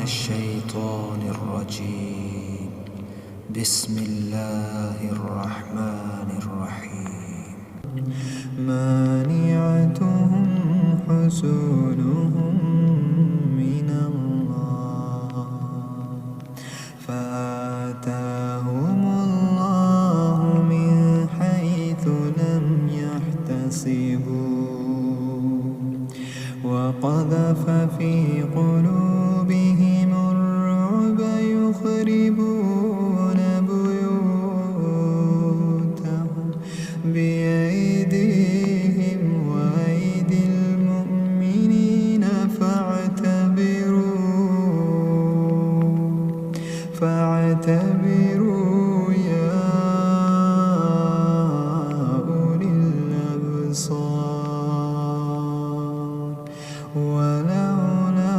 الشيطان الرجيم. بسم الله الرحمن الرحيم. مانعتهم حسونهم من الله فآتاهم الله من حيث لم يحتسبوا وقذف في قلوبهم الرعب يخربون بيوتهم بأيديهم وأيدي المؤمنين فاعتبروا يا أولي الأبصار. ولولا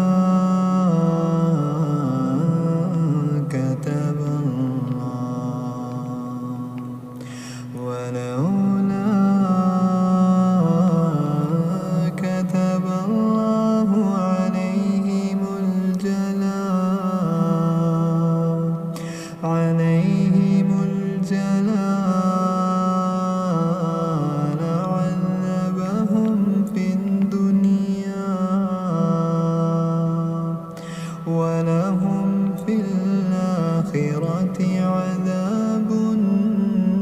كتب الله عليهم الجلال عذبهم في الدنيا ولهم في الآخرة عذاب النار.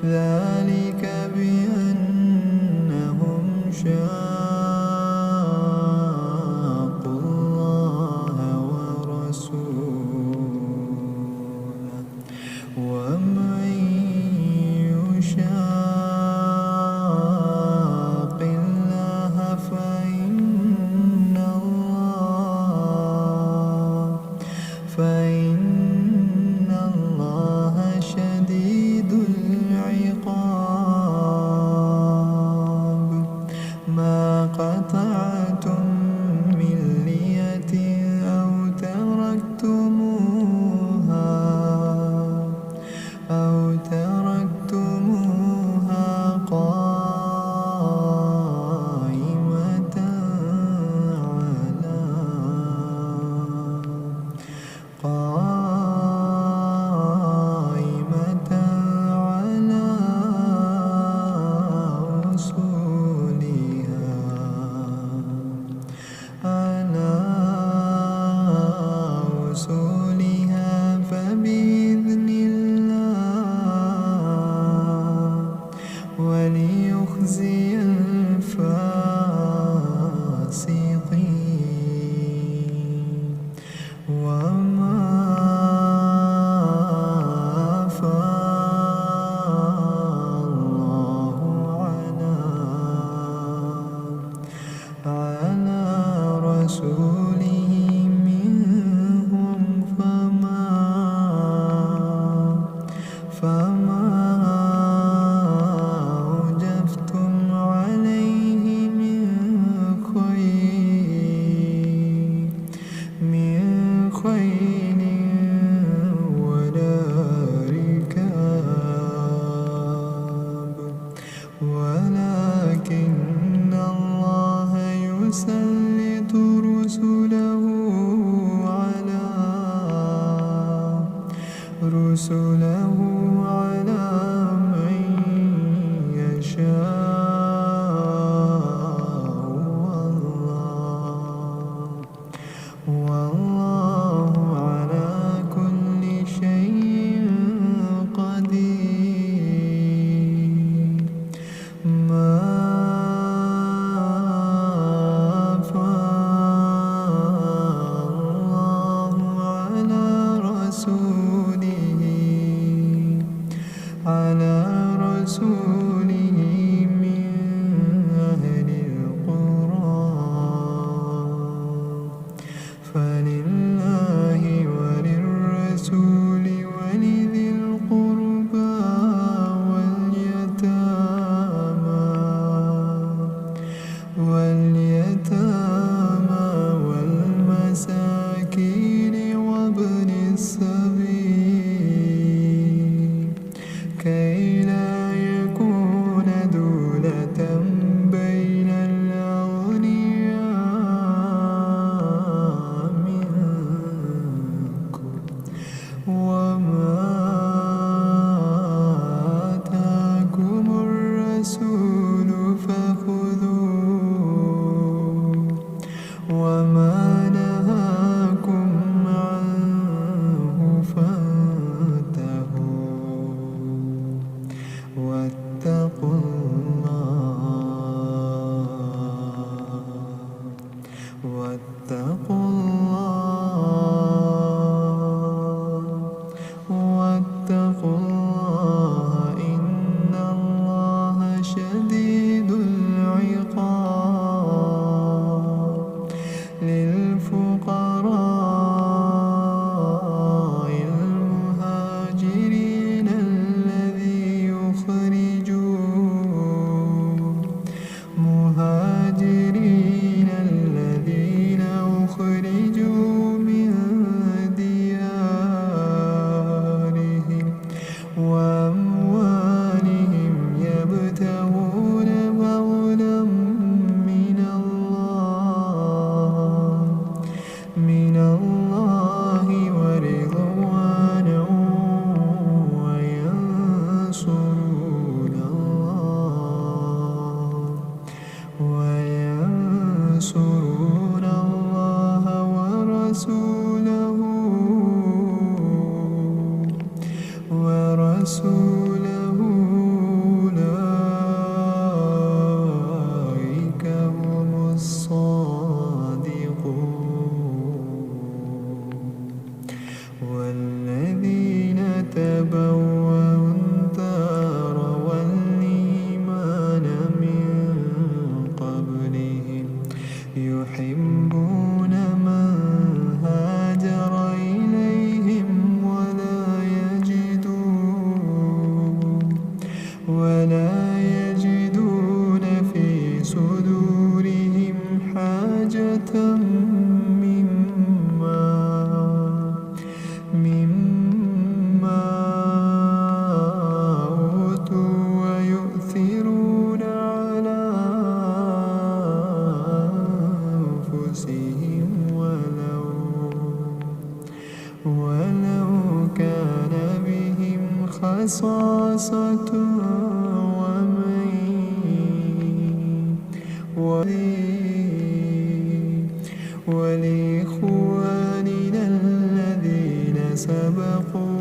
ذلك بأنهم شاقوا الله ورسوله ومن يشاق الله فإن الله شديد العقاب. ما قطعتم من لية أو تركتموها قائمة على أصولها فبإذن الله وليخزي الفاسقين. وما أفاء الله على رسوله منهم فما أوجفتم عليه من خيل ولا ركاب ولكن الله يسلط رسله على من يشاء والله على كل شيء قدير. ما أفاء الله على رسوله واتقوا الله إن الله شديد العقاب للفقراء المهاجرين الذين أخرجوا من ديارهم وأموالهم يبتغون فضلا من الله ورضوانا وينصرون الله ورسوله أولئك هم الصادقون والذين تبوأوا الدار والإيمان من قبلهم يحبون من هاجر إليهم ولا يجدون في صدورهم حاجة مما أوتوا ويؤثرون على أنفسهم ولو كان بهم خصاصة ولإخواننا الذين سبقوا